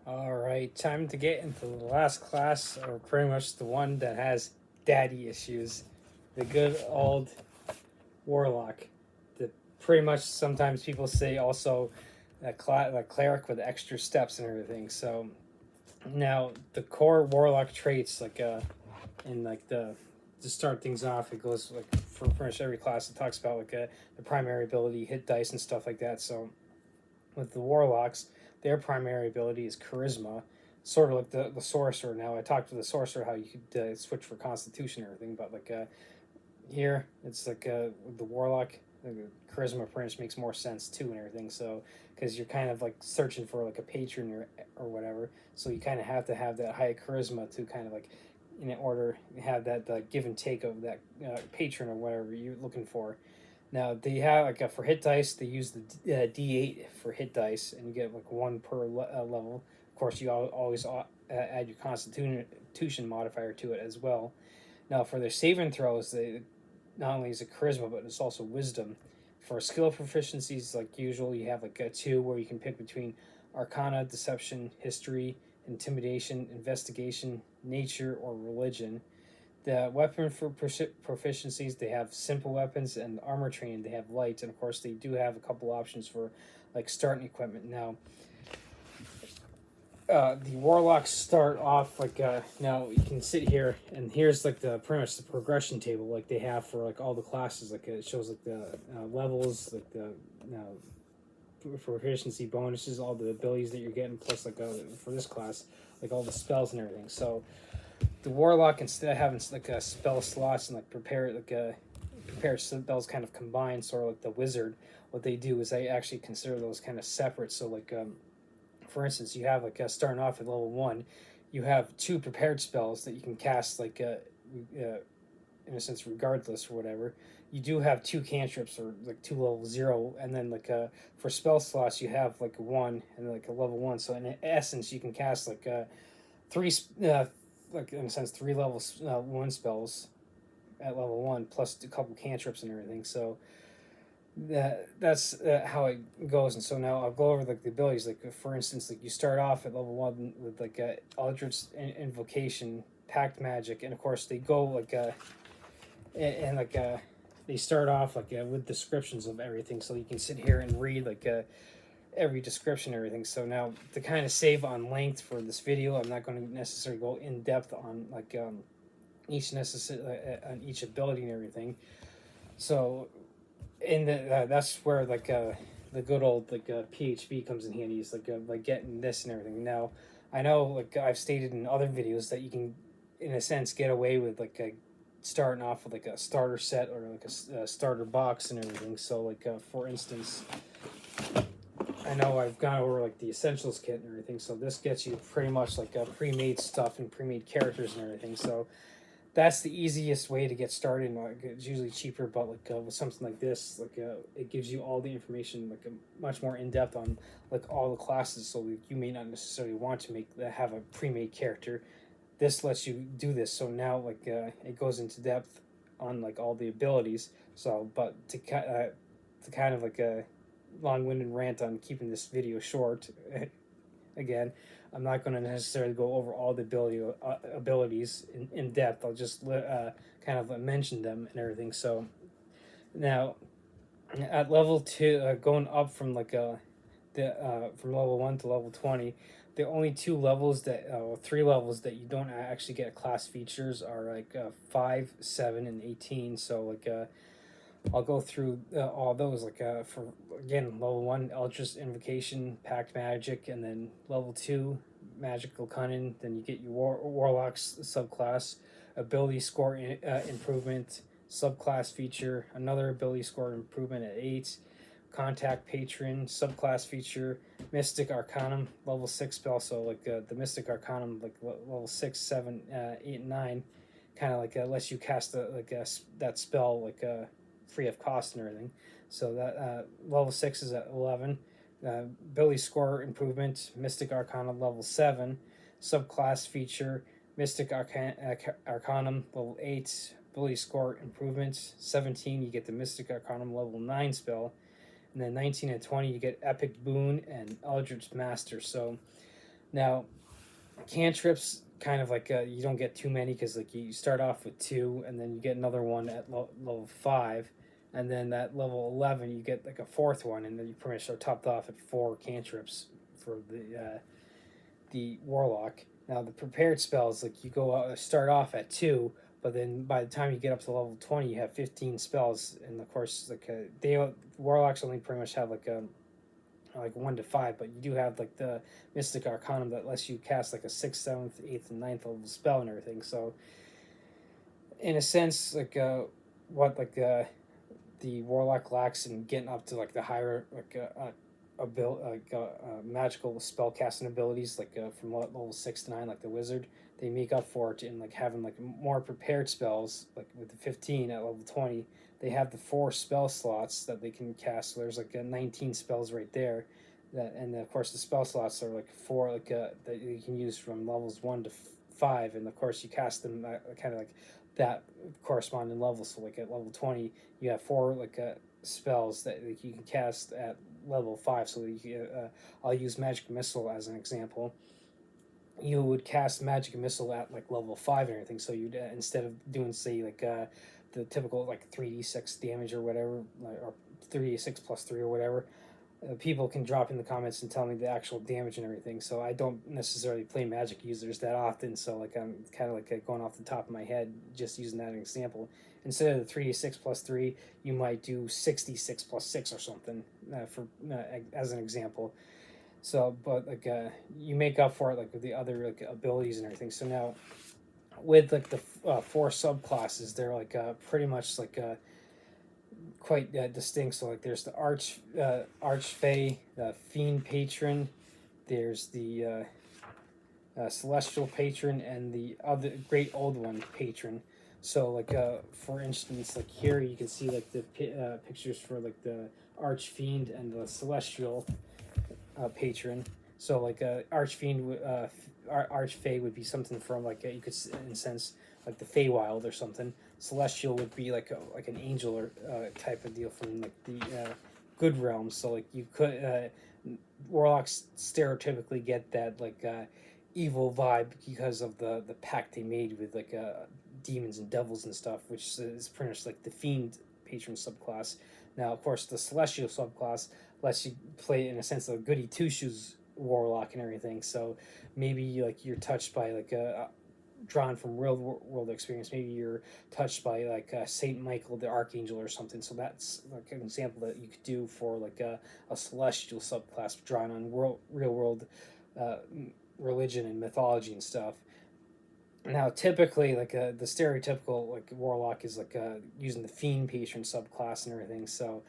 Alright, time to get into the last class, or pretty much the one that has daddy issues. The good old Warlock. The pretty much sometimes people say also a cleric with extra steps and everything. So now the core Warlock traits, in like to start things off, it goes like for pretty much every class. It talks about the primary ability, hit dice and stuff like that. So with the Warlocks, their primary ability is Charisma, sort of like the Sorcerer. Now, I talked to the Sorcerer how you could switch for Constitution and everything, but here, it's the Warlock, Charisma pretty much makes more sense too and everything, so, because you're kind of like searching for like a patron or whatever, so you kind of have to have that high Charisma to kind of like, in order to have that give and take of that patron or whatever you're looking for. Now they have for hit dice, they use the D8 for hit dice, and you get like one per level. Of course, you always add your Constitution modifier to it as well. Now for their saving throws, they not only is it charisma, but it's also wisdom. For skill proficiencies, like usual, you have like a two where you can pick between Arcana, Deception, History, Intimidation, Investigation, Nature, or Religion. The weapon for proficiencies, they have simple weapons, and armor training, they have light, and of course they do have a couple options for like starting equipment. Now the warlocks start off now you can sit here, and here's like the pretty much the progression table like they have for like all the classes. Like it shows like the levels, like the proficiency bonuses, all the abilities that you're getting, plus for this class, like all the spells and everything. So the warlock, instead of having like a spell slots and like prepare spells kind of combined, sort of like the wizard, what they do is they actually consider those kind of separate. So for instance, you have starting off at level 1, you have 2 prepared spells that you can cast in a sense regardless or whatever. You do have 2 cantrips or like 2 level 0, and then for spell slots you have like 1 and like a level 1. So in essence, you can cast 3 like in a sense 3 level 1 spells at level 1 plus a couple cantrips and everything. So that's how it goes. And so now I'll go over like the abilities. Like for instance, like you start off at level 1 with Eldritch Invocation, Pact Magic, and of course they go and they start off with descriptions of everything, so you can sit here and read every description and everything. So now to kind of save on length for this video, I'm not going to necessarily go in depth on on each ability and everything. So in the that's where the good old PHP comes in handy. Is like getting this and everything. Now I know I've stated in other videos that you can in a sense get away with starting off with like a starter set or like a starter box and everything. So for instance, I know I've gone over like the essentials kit and everything, so this gets you pretty much pre-made stuff and pre-made characters and everything. So that's the easiest way to get started. It's usually cheaper, but with something like this, it gives you all the information much more in depth on all the classes. So you may not necessarily want to have a pre-made character. This lets you do this. So now it goes into depth on all the abilities. So but to kind of a long-winded rant on keeping this video short. Again, I'm not going to necessarily go over all the abilities in depth. I'll just kind of mention them and everything. So now at level 2, going up from from level 1 to level 20, the only 3 levels that you don't actually get class features are 5, 7, and 18. So I'll go through all those. For again, level 1, Eldritch Invocation, Pact Magic, and then level 2, Magical Cunning. Then you get your Warlock's subclass, ability score improvement, subclass feature, another ability score improvement at 8, Contact Patron, subclass feature, Mystic Arcanum, level 6 spell. So the Mystic Arcanum, level 6, 7, 8, and 9, kind of lets you cast that spell free of cost and everything. So that level 6 is at 11. Ability score improvement, Mystic Arcana level 7, subclass feature, Mystic Arcanum level 8, ability score improvement. 17, you get the Mystic Arcanum level 9 spell, and then 19 and 20 you get Epic Boon and Eldritch Master. So Now, cantrips kind of like you don't get too many because like you start off with two, and then you get another one at level 5, and then at level 11 you get like a fourth one, and then you pretty much are topped off at 4 cantrips for the warlock. Now the prepared spells, like you go start off at 2, but then by the time you get up to level 20 you have 15 spells, and of course like they warlocks only pretty much have like 1 to 5, but you do have like the Mystic Arcanum that lets you cast like a 6th, 7th, 8th, and 9th level spell and everything. So, in a sense, like what like the Warlock lacks in getting up to like the higher like magical spell casting abilities, like from level 6 to 9, like the Wizard, they make up for it in like having like more prepared spells, like with the 15 at level 20. They have the 4 spell slots that they can cast. So there's like 19 spells right there. That, and of course the spell slots are like 4 like that you can use from levels 1 to 5, and of course you cast them kind of like that corresponding level. So like at level 20 you have 4 like spells that like, you can cast at level 5. So you, I'll use Magic Missile as an example. You would cast Magic Missile at like level 5 and everything. So you'd instead of doing say like the typical like 3d6 damage or whatever, or 3d6 plus 3 or whatever, people can drop in the comments and tell me the actual damage and everything. So I don't necessarily play Magic users that often, so like I'm kind of like going off the top of my head, just using that as an example. Instead of the 3d6 plus 3, you might do 66 plus 6 or something, for as an example. So, but like you make up for it like with the other like abilities and everything. So now with like the 4 subclasses, they're like pretty much like quite distinct. So like there's the Archfey, the Fiend Patron, there's the Celestial Patron, and the other Great Old One Patron. So like for instance, like here you can see like the pictures for like the Archfiend and the Celestial Patron. So like Archfiend, Archfey would be something from like you could in a sense like the Feywild or something. Celestial would be like an angel or type of deal from like the good realm. So like you could warlocks stereotypically get that like evil vibe because of the pact they made with like demons and devils and stuff, which is pretty much like the Fiend Patron subclass. Now of course the Celestial subclass lets you play in a sense of a goody two shoes warlock and everything. So maybe like you're touched by like a drawn from real world experience. Maybe you're touched by like Saint Michael the Archangel or something. So that's like an example that you could do for like a celestial subclass drawn on real world uh, religion and mythology and stuff. Now, typically, like the stereotypical like warlock is like using the fiend patron subclass and everything. So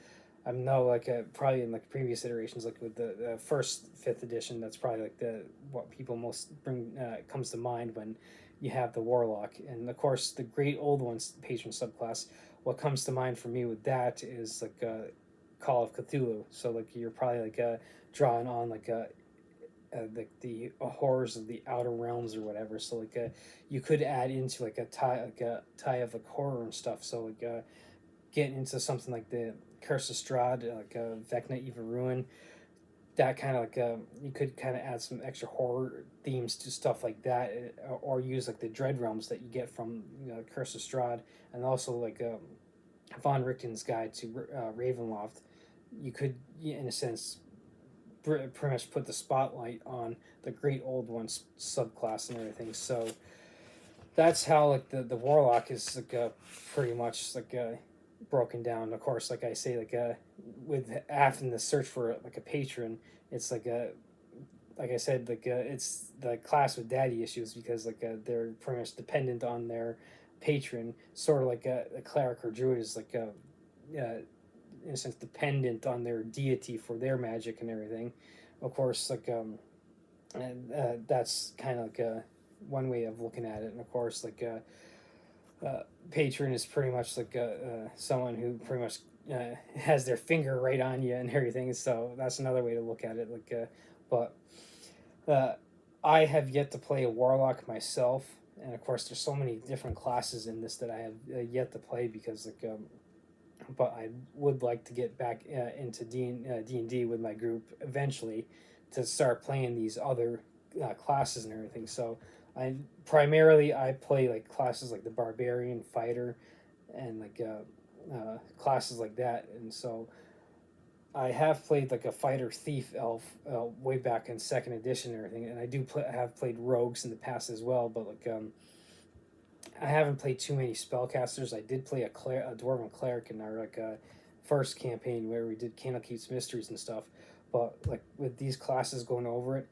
I know like probably in like previous iterations, like with the first 5th edition, that's probably like the what people most bring comes to mind when you have the warlock. And of course the Great Old One's patron subclass. What comes to mind for me with that is like Call of Cthulhu. So like you're probably like drawing on like the horrors of the outer realms or whatever. So like you could add into like a tie of like horror and stuff. So like getting into something like the Curse of Strahd, like Vecna Eva Ruin, that kind of like you could kind of add some extra horror themes to stuff like that, or use like the dread realms that you get from Curse of Strahd, and also like Von Richten's Guide to Ravenloft. You could, in a sense, pretty much put the spotlight on the Great Old One's subclass and everything. So that's how like the warlock is like pretty much like broken down. Of course, like I say, like with having the search for like a patron, it's like like I said, like it's the class with daddy issues because like they're pretty much dependent on their patron, sort of like a cleric or druid is like in a sense dependent on their deity for their magic and everything. Of course, like and that's kind of like one way of looking at it. And of course, like patron is pretty much like someone who pretty much has their finger right on you and everything. So that's another way to look at it. Like, but I have yet to play a warlock myself, and of course, there's so many different classes in this that I have yet to play because like. But I would like to get back into D&D with my group eventually to start playing these other classes and everything. So I play like classes like the barbarian, fighter, and like classes like that. And so I have played like a fighter thief elf way back in second edition and everything, and have played rogues in the past as well. But like I haven't played too many spellcasters. I did play a dwarven cleric in our like first campaign where we did Candlekeep's Mysteries and stuff. But like with these classes going over it,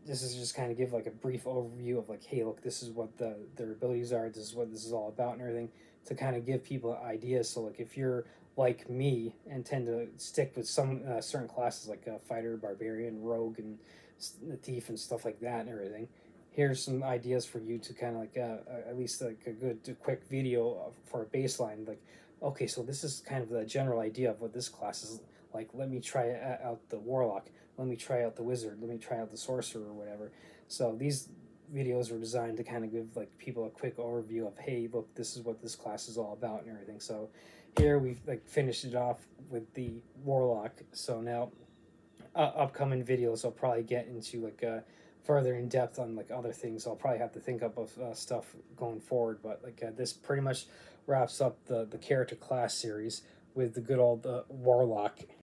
this is just kind of give like a brief overview of like, hey, look, this is what their abilities are. This is what this is all about and everything, to kind of give people ideas. So like if you're like me and tend to stick with some certain classes like fighter, barbarian, rogue, and thief and stuff like that and everything, here's some ideas for you to kind of like at least like a good quick video for a baseline. Like, okay, so this is kind of the general idea of what this class is like. Let me try out the warlock. Let me try out the wizard. Let me try out the sorcerer or whatever. So these videos were designed to kind of give like people a quick overview of, hey, look, this is what this class is all about and everything. So here we've like finished it off with the warlock. So now upcoming videos I'll probably get into like further in depth on like other things. I'll probably have to think up of stuff going forward, but like this pretty much wraps up the character class series with the good old warlock